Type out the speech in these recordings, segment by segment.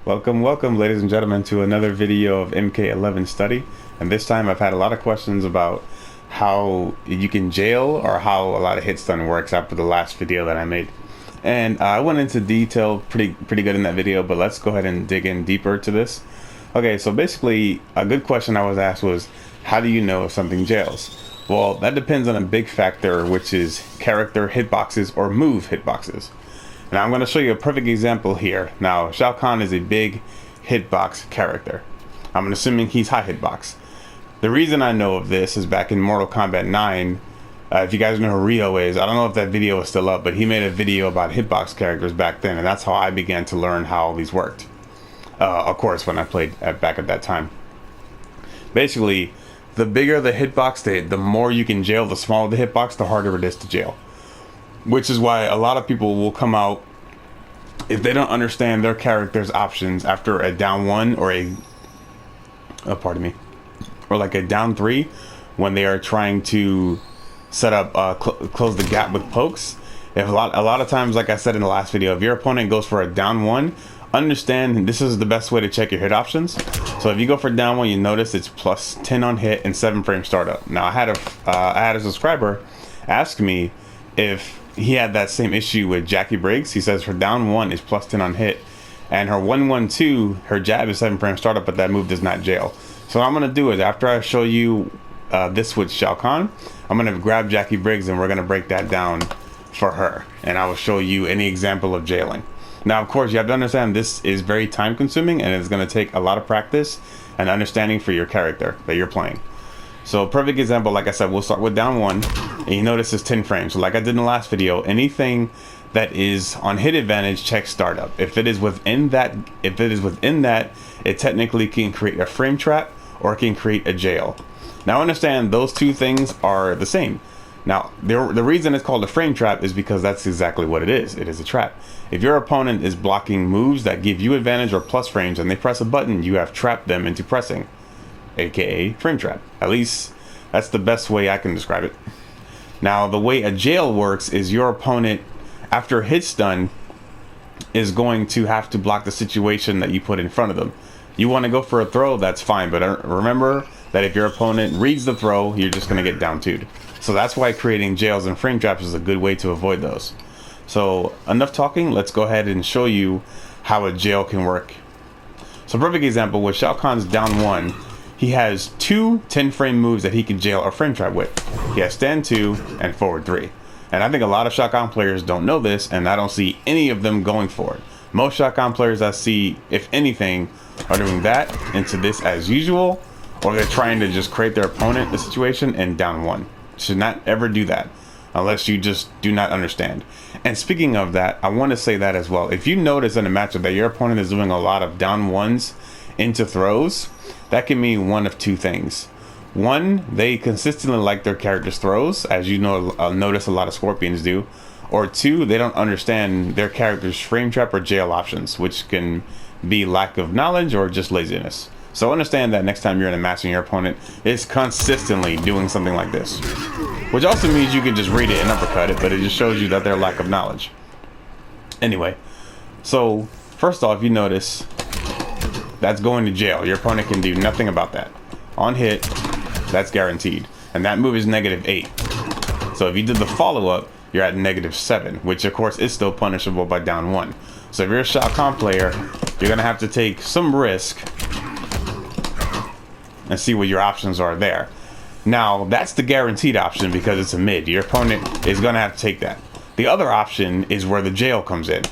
Welcome, ladies and gentlemen, to another video of Mk11 Study. And this time I've had a lot of questions about how you can jail or how a lot of hit stun works after the last video that I made. And I went into detail pretty good in that video, but let's go ahead and dig in deeper to this. Okay, so basically a good question I was asked was, how do you know if something jails? Well, that depends on a big factor, which is character hitboxes or move hitboxes. Now I'm going to show you a perfect example here. Now Shao Kahn is a big hitbox character. I'm assuming he's high hitbox. The reason I know of this is back in Mortal Kombat 9. If you guys know who Rio is, I don't know if that video is still up, but he made a video about hitbox characters back then, and that's how I began to learn how all these worked. Of course, when I played back at that time. Basically, the bigger the hitbox, the more you can jail. The smaller the hitbox, the harder it is to jail. Which is why a lot of people will come out if they don't understand their character's options after a down 1 or or like a down 3 when they are trying to set up close the gap with pokes. If a lot of times, like I said in the last video, if your opponent goes for a down 1, understand this is the best way to check your hit options. So if you go for down 1, you notice it's plus 10 on hit and 7 frame startup. Now I had a subscriber ask me if he had that same issue with Jackie Briggs. He says her down 1 is plus 10 on hit, and her 1-1-2, her jab is 7 frame startup, but that move does not jail. So what I'm gonna do is, after I show you this with Shao Kahn, I'm gonna grab Jackie Briggs and we're gonna break that down for her, and I will show you any example of jailing. Now, of course, you have to understand this is very time consuming and it's gonna take a lot of practice and understanding for your character that you're playing. So perfect example, like I said, we'll start with down 1, and you notice it's 10 frames. So like I did in the last video, anything that is on hit advantage, check startup. If it is within that, it technically can create a frame trap or it can create a jail. Now understand those two things are the same. Now the reason it's called a frame trap is because that's exactly what it is. It is a trap. If your opponent is blocking moves that give you advantage or plus frames and they press a button, you have trapped them into pressing, aka frame trap. At least that's the best way I can describe it. Now the way a jail works is your opponent, after hit stun, is going to have to block the situation that you put in front of them. You want to go for a throw, that's fine, but remember that if your opponent reads the throw, you're just going to get down 2'd. So that's why creating jails and frame traps is a good way to avoid those. So enough talking, let's go ahead and show you how a jail can work. So perfect example, with Shao Kahn's down 1, he has 2 10-frame moves that he can jail or frame trap with. He has stand 2 and forward 3. And I think a lot of Shao Kahn players don't know this, and I don't see any of them going for it. Most Shao Kahn players I see, if anything, are doing that into this as usual, or they're trying to just create their opponent the situation and down 1. Should not ever do that unless you just do not understand. And speaking of that, I want to say that as well. If you notice in a matchup that your opponent is doing a lot of down 1s into throws, that can mean one of two things. One, they consistently like their character's throws, as you know, notice a lot of Scorpions do. Or 2, they don't understand their character's frame trap or jail options, which can be lack of knowledge or just laziness. So understand that next time you're in a match and your opponent is consistently doing something like this. Which also means you can just read it and uppercut it, but it just shows you that their lack of knowledge. Anyway, so first off, you notice that's going to jail. Your opponent can do nothing about that. On hit, that's guaranteed. And that move is -8. So if you did the follow-up, you're at -7, which of course is still punishable by down 1. So if you're a Shao Kahn player, you're gonna have to take some risk and see what your options are there. Now that's the guaranteed option because it's a mid. Your opponent is gonna have to take that. The other option is where the jail comes in.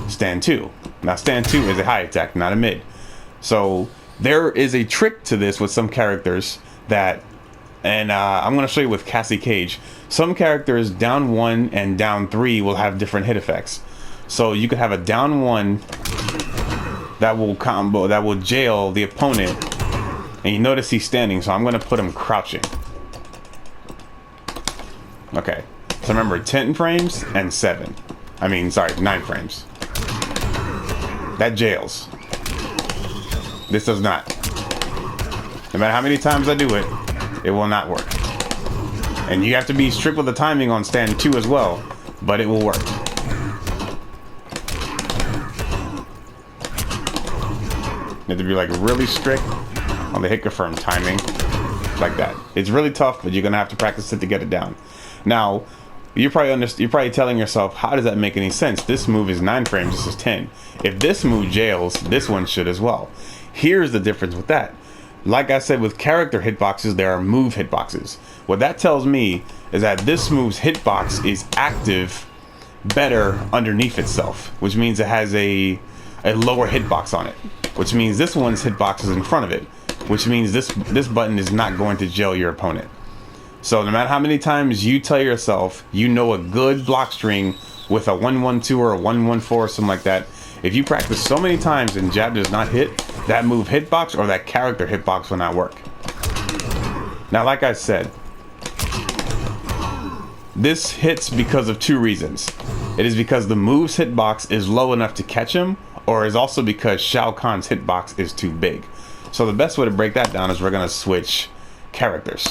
Stand 2. Now stand 2 is a high attack, not a mid. So there is a trick to this with some characters that, and I'm going to show you with Cassie Cage. Some characters down 1 and down 3 will have different hit effects. So you could have a down 1 that will combo, that will jail the opponent, and you notice he's standing, so I'm going to put him crouching. Okay, so remember 10 frames and 9 frames. That jails. This does not. No matter how many times I do it, it will not work. And you have to be strict with the timing on stand 2 as well, but it will work. You have to be like really strict on the hit confirm timing, like that. It's really tough, but you're gonna have to practice it to get it down. Now, you're probably telling yourself, how does that make any sense? This move is 9 frames, this is 10. If this move jails, this one should as well. Here's the difference with that. Like I said, with character hitboxes, there are move hitboxes. What that tells me is that this move's hitbox is active better underneath itself, which means it has a lower hitbox on it, which means this one's hitbox is in front of it, which means this button is not going to jail your opponent. So no matter how many times you tell yourself you know a good block string with a 1-1-2 or a 1-1-4 or something like that, if you practice so many times and jab does not hit, that move hitbox or that character hitbox will not work. Now, like I said, this hits because of 2 reasons. It is because the move's hitbox is low enough to catch him, or is also because Shao Kahn's hitbox is too big. So the best way to break that down is we're going to switch characters.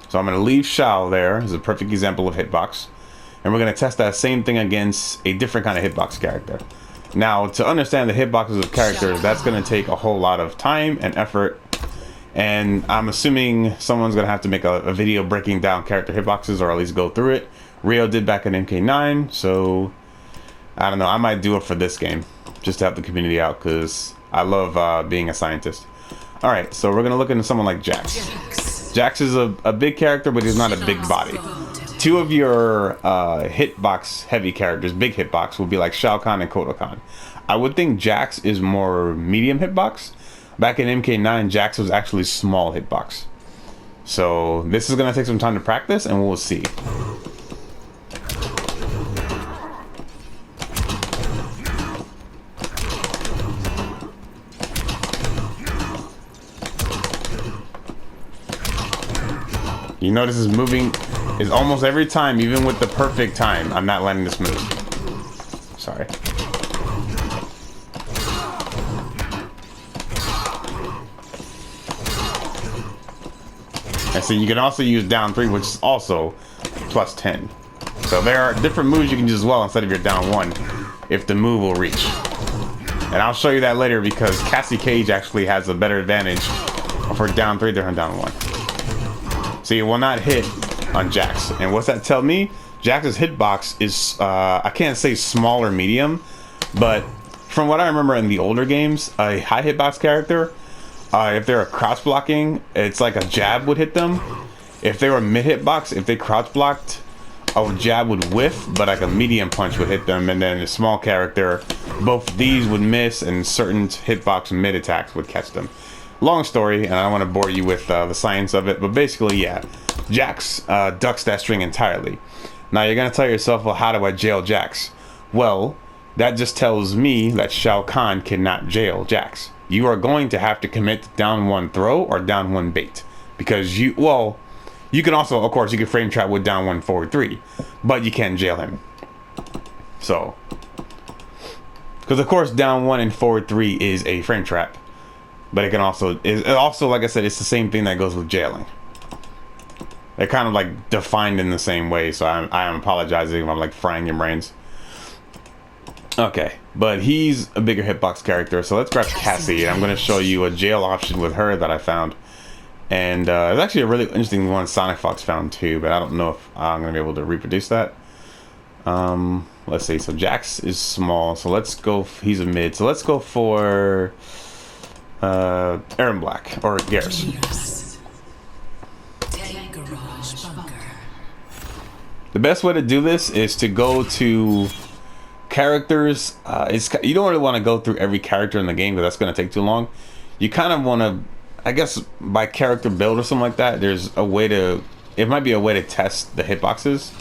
So I'm going to leave Shao there as a perfect example of hitbox. And we're going to test that same thing against a different kind of hitbox character. Now, to understand the hitboxes of characters, that's going to take a whole lot of time and effort. And I'm assuming someone's going to have to make a video breaking down character hitboxes, or at least go through it. Rio did back in Mk11, so I don't know. I might do it for this game just to help the community out, because I love being a scientist. All right, so we're going to look into someone like Jax. Jax is a big character, but he's not a big body. 2 of your hitbox heavy characters, big hitbox, will be like Shao Kahn and Kotal Kahn. I would think Jax is more medium hitbox. Back in Mk11, Jax was actually small hitbox. So this is going to take some time to practice, and we'll see. You notice his moving is almost every time, even with the perfect time, I'm not letting this move. Sorry. And so you can also use down 3, which is also plus 10. So there are different moves you can use as well instead of your down 1, if the move will reach. And I'll show you that later, because Cassie Cage actually has a better advantage for down 3 than her down 1. So you will not hit on Jax. And what's that tell me? Jax's hitbox is, I can't say small or medium, but from what I remember in the older games, a high hitbox character, if they're crouch blocking, it's like a jab would hit them. If they were mid hitbox, if they crouch blocked, a jab would whiff, but like a medium punch would hit them. And then a small character, both these would miss, and certain hitbox mid attacks would catch them. Long story, and I don't want to bore you with the science of it, but basically, yeah, Jax ducks that string entirely. Now you're going to tell yourself, well, how do I jail Jax? Well, that just tells me that Shao Kahn cannot jail Jax. You are going to have to commit to down 1 throw or down 1 bait, because you can also, of course, you can frame trap with down 1 forward 3, but you can't jail him. So, because of course down 1 and forward 3 is a frame trap. But it can also, like I said, it's the same thing that goes with jailing. They're kind of like defined in the same way, so I am apologizing if I'm like frying your brains. Okay, but he's a bigger hitbox character, so let's grab Cassie, and I'm going to show you a jail option with her that I found. And it's actually a really interesting one Sonic Fox found too, but I don't know if I'm going to be able to reproduce that. Let's see, so Jax is small, so let's go, he's a mid, so let's go for Aaron Black or Garrus. The best way to do this is to go to characters. You don't really want to go through every character in the game, because that's going to take too long. You kind of want to, I guess, by character build or something like that, there's a way to, it might be a way to test the hitboxes.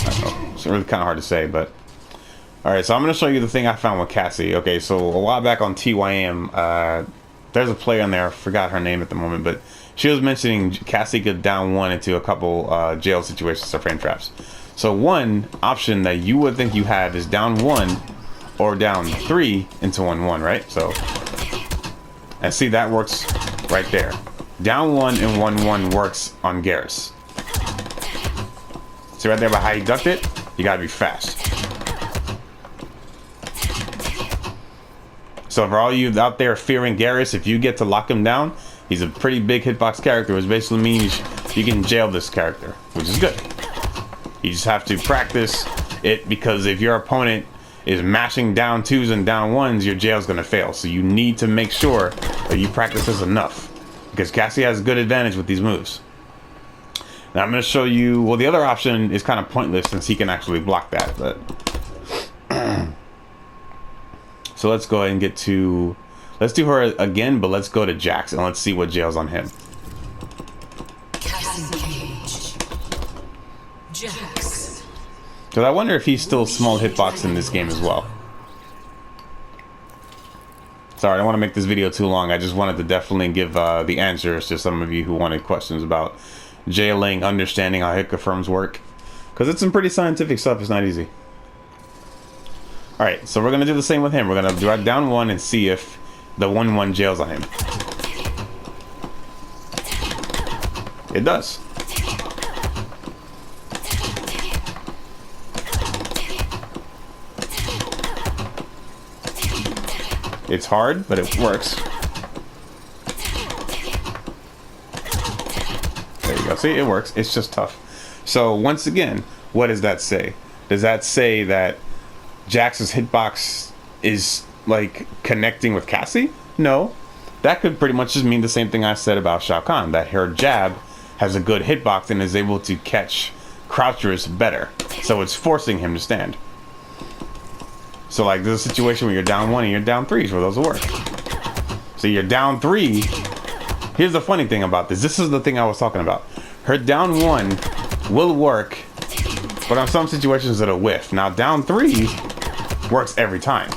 I don't know, it's really kind of hard to say, but alright, so I'm going to show you the thing I found with Cassie. Okay, so a while back on TYM, there's a player in there, I forgot her name at the moment, but she was mentioning Cassie could down 1 into a couple jail situations or frame traps. So one option that you would think you have is down 1 or down 3 into 1-1, right? So, and see, that works right there. Down 1 and 1-1 works on Garrus. See right there by how he ducked it? You gotta be fast. So for all you out there fearing Garrus, if you get to lock him down, he's a pretty big hitbox character, which basically means you can jail this character, which is good. You just have to practice it, because if your opponent is mashing down 2s and down 1s, your jail's gonna fail. So you need to make sure that you practice this enough, because Cassie has a good advantage with these moves. Now I'm gonna show you, well, the other option is kind of pointless since he can actually block that, but so let's go ahead and get to, let's do her again, but let's go to Jax and let's see what jails on him. Jax. Because I wonder if he's still small hitbox in this game as well. Sorry, I don't want to make this video too long. I just wanted to definitely give the answers to some of you who wanted questions about jailing, understanding how hit confirms work. Because it's some pretty scientific stuff. It's not easy. Alright, so we're going to do the same with him. We're going to drag down 1 and see if the 1/1 jails on him. It does. It's hard, but it works. There you go. See, it works. It's just tough. So once again, what does that say? Does that say that Jax's hitbox is like connecting with Cassie? No. That could pretty much just mean the same thing I said about Shao Kahn, that her jab has a good hitbox and is able to catch crouchers better. So it's forcing him to stand. So like there's a situation where you're down 1 and you're down 3s where those will work. So you're down 3. Here's the funny thing about this. This is the thing I was talking about. Her down 1 will work, but on some situations it'll whiff. Now down 3 works every time.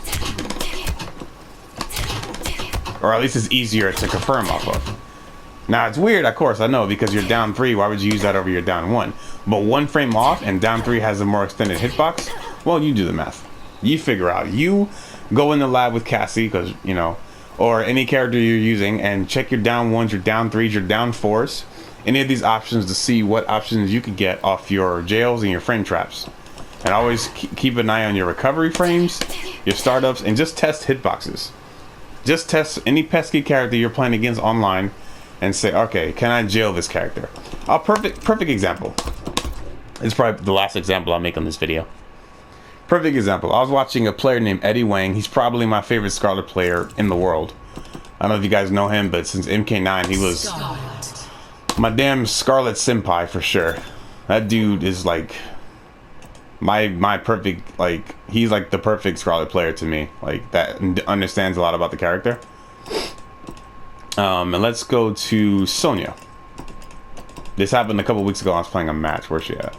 Or at least it's easier to confirm off of. Now it's weird, of course, I know, because you're down 3, why would you use that over your down 1? But 1 frame off and down 3 has a more extended hitbox, well, you do the math. You figure out. You go in the lab with Cassie, because, you know, or any character you're using, and check your down 1s, your down 3s, your down 4s, any of these options to see what options you could get off your jails and your frame traps. And always keep an eye on your recovery frames, your startups, and just test hitboxes. Just test any pesky character you're playing against online and say, okay, can I jail this character? A perfect example. It's probably the last example I'll make on this video. Perfect example. I was watching a player named Eddie Wang. He's probably my favorite Scarlet player in the world. I don't know if you guys know him, but since Mk9, he was my damn Scarlet senpai for sure. That dude is like my perfect, like, he's like the perfect Scarlet player to me. Like, that understands a lot about the character. And let's go to Sonya. This happened a couple weeks ago. I was playing a match. Where's she at?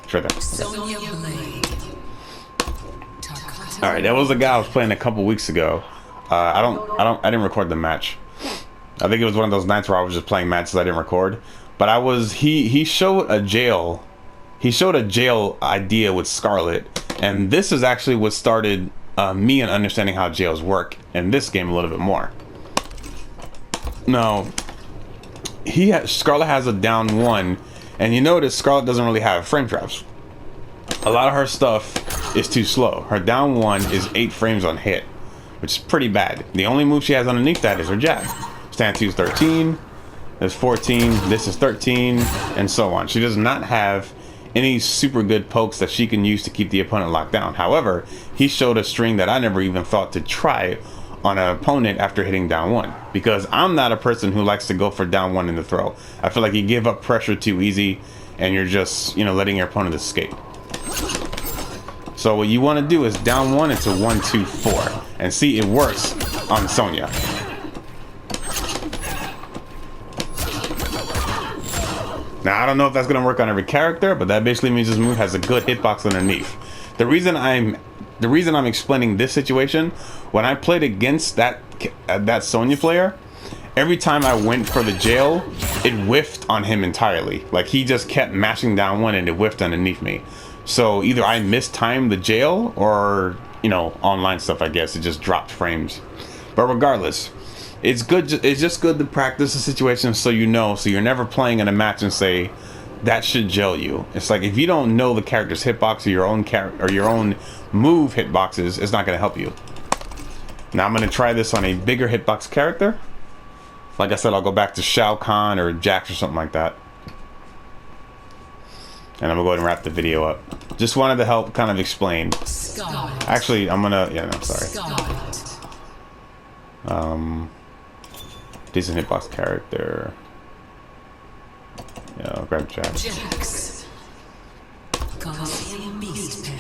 Sure there. Sonya Blade. All right, that was the guy I was playing a couple weeks ago. I didn't record the match. I think it was one of those nights where I was just playing matches I didn't record. But I was, he showed a jail. He showed a jail idea with Scarlet, and this is actually what started me in understanding how jails work in this game a little bit more. No, Scarlet has a down 1, and you notice Scarlet doesn't really have frame traps. A lot of her stuff is too slow. Her down 1 is 8 frames on hit, which is pretty bad. The only move she has underneath that is her jab. Stand 2 is 13, there's 14, this is 13, and so on. She does not have any super good pokes that she can use to keep the opponent locked down. However, he showed a string that I never even thought to try on an opponent after hitting down 1, because I'm not a person who likes to go for down 1 in the throw. I feel like you give up pressure too easy and you're just, you know, letting your opponent escape. So what you want to do is down 1 into 1, 2, 4, and see, it works on Sonya. Now I don't know if that's gonna work on every character, but that basically means this move has a good hitbox underneath. The reason I'm explaining this situation, when I played against that Sonya player, every time I went for the jail, it whiffed on him entirely. Like, he just kept mashing down 1 and it whiffed underneath me. So either I mistimed the jail, or, you know, online stuff, I guess, it just dropped frames. But regardless, it's good. It's just good to practice the situation, so you know, so you're never playing in a match and say that should jail you. It's like, if you don't know the character's hitbox or your own move hitboxes, it's not going to help you. Now I'm going to try this on a bigger hitbox character. Like I said, I'll go back to Shao Kahn or Jax or something like that. And I'm going to go ahead and wrap the video up. Just wanted to help kind of explain. Scarlet. Actually, I'm going to... Yeah, no, sorry. Scarlet. Decent hitbox character. Yeah, I'll grab Jax. Jax. Coliseum Beast Pen.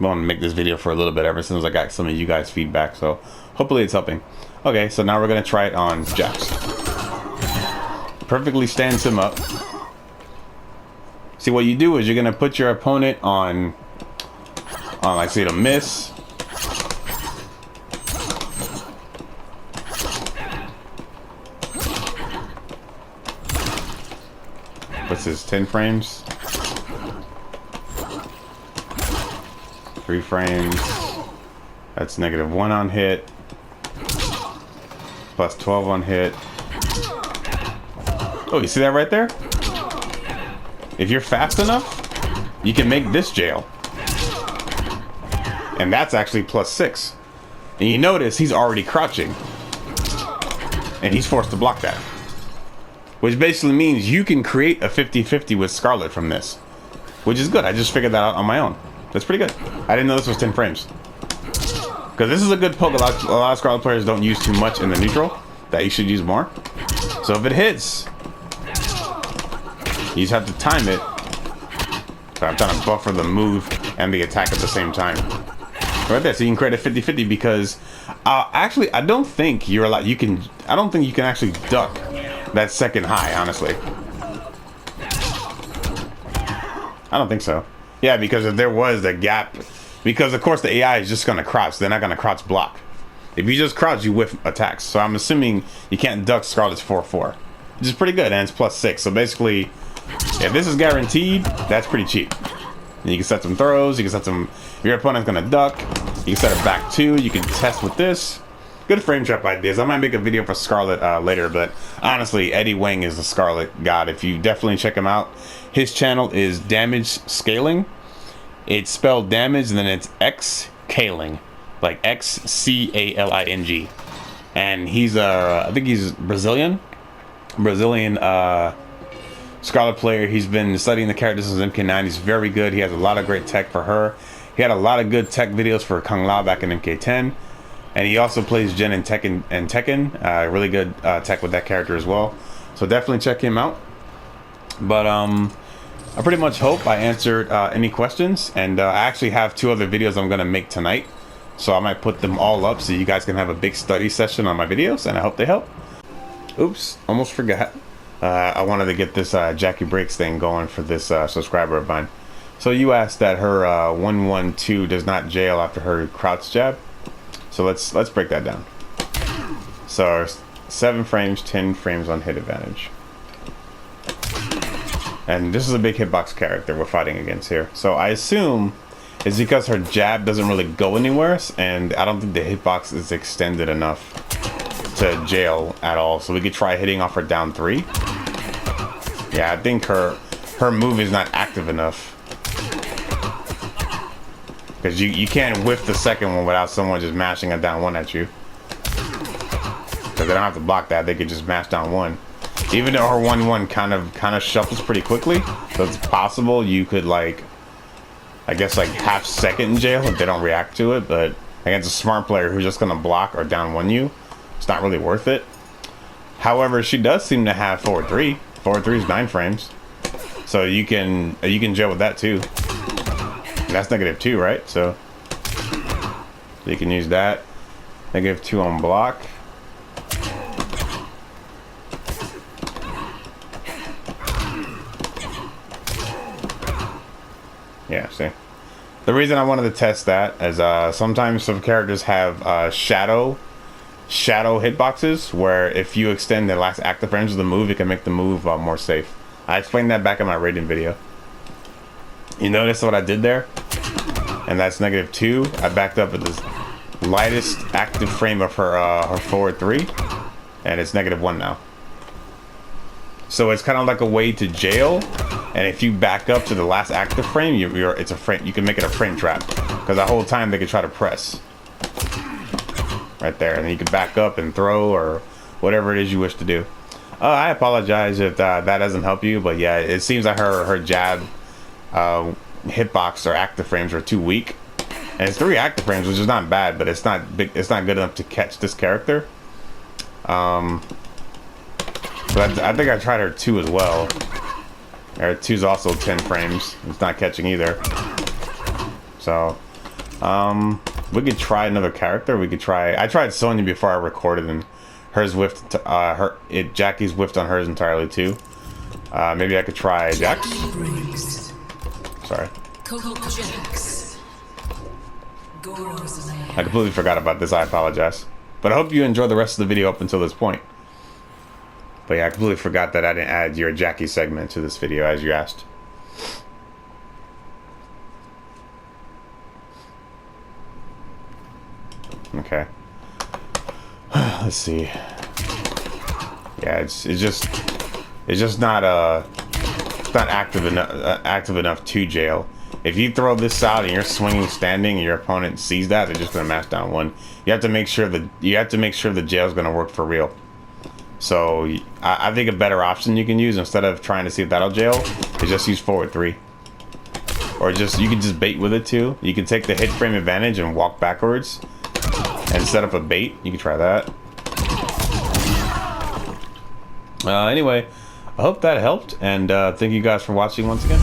I want to make this video for a little bit ever since I got some of you guys' feedback, so hopefully it's helping. Okay, so now we're going to try it on Jax. Perfectly stands him up. See, what you do is you're going to put your opponent on like, say, to miss. What's this, 10 frames? 3 frames. That's -1 on hit. Plus 12 on hit. Oh, you see that right there? If you're fast enough, you can make this jail. And that's actually +6. And you notice he's already crouching. And he's forced to block that. Which basically means you can create a 50-50 with Scarlet from this. Which is good. I just figured that out on my own. That's pretty good. I didn't know this was 10 frames. Because this is a good poke. A lot of Scarlet players don't use too much in the neutral. That you should use more. So if it hits, you just have to time it. So I'm trying to buffer the move and the attack at the same time. Right there. So you can create a 50-50 because actually I don't think you're allowed. I don't think you can actually duck that second high, honestly. I don't think so. Yeah, because if there was the gap, because of course the AI is just going to crouch. They're not going to crouch block. If you just crouch, you whiff attacks. So I'm assuming you can't duck Scarlet's 4/4, which is pretty good, and it's +6. So basically, if this is guaranteed, that's pretty cheap. And you can set some throws. You can set some. If your opponent's going to duck, you can set it back 2. You can test with this. Good frame trap ideas. I might make a video for Scarlet later, but honestly, Eddie Wang is the Scarlet god. If you definitely check him out, his channel is Damage Scaling. It's spelled damage and then it's X-Caling, like X-C-A-L-I-N-G. And he's I think he's Brazilian Scarlet player. He's been studying the character since Mk11. He's very good. He has a lot of great tech for her. He had a lot of good tech videos for Kung Lao back in Mk10. And he also plays Jen in Tekken. Really good tech with that character as well. So definitely check him out. But I pretty much hope I answered any questions. And I actually have 2 other videos I'm going to make tonight. So I might put them all up so you guys can have a big study session on my videos. And I hope they help. Oops, almost forgot. I wanted to get this Jackie Breaks thing going for this subscriber of mine. So you asked that her 112 does not jail after her crouch jab. So let's break that down. So 7 frames, 10 frames on hit advantage. And this is a big hitbox character we're fighting against here. So I assume it's because her jab doesn't really go anywhere, and I don't think the hitbox is extended enough to jail at all. So we could try hitting off her down 3. Yeah, I think her move is not active enough. Because you can't whiff the second one without someone just mashing a down 1 at you. Because they don't have to block that, they could just mash down 1. Even though her 1/1 kind of shuffles pretty quickly, so it's possible you could, like, I guess like half second in jail if they don't react to it. But against a smart player who's just gonna block or down 1 you, it's not really worth it. However, she does seem to have forward 3. Forward 3 is 9 frames, so you can jail with that too. And that's -2, right? So you can use that. -2 on block. Yeah, see. The reason I wanted to test that is sometimes some characters have shadow hitboxes where if you extend the last active frames of the move, it can make the move more safe. I explained that back in my rating video. You notice what I did there? And that's -2. I backed up with this lightest active frame of her forward 3, and it's -1 now. So it's kind of like a way to jail, and if you back up to the last active frame, it's a frame. You can make it a frame trap, because the whole time they could try to press right there, and then you can back up and throw or whatever it is you wish to do. I apologize if that doesn't help you, but yeah, it seems like her jab hitbox or active frames are too weak, and it's 3 active frames, which is not bad, but it's not big. It's not good enough to catch this character. But I think I tried her 2 as well. Her 2's also 10 frames. It's not catching either. So, we could try another character. We could try. I tried Sonya before I recorded, and hers whiffed. Jackie's whiffed on hers entirely too. Maybe I could try Jax. Sorry. I completely forgot about this. I apologize. But I hope you enjoyed the rest of the video up until this point. But yeah, I completely forgot that I didn't add your Jackie segment to this video as you asked. Okay. Let's see. Yeah, it's just not active enough to jail. If you throw this out and you're swinging standing and your opponent sees that, they're just gonna mash down 1. You have to make sure the jail is gonna work for real. So I think a better option you can use instead of trying to see if that'll jail is just use forward 3, or you can just bait with it too. You can take the hit frame advantage and walk backwards and set up a bait. You can try that. Anyway, I hope that helped, and thank you guys for watching once again.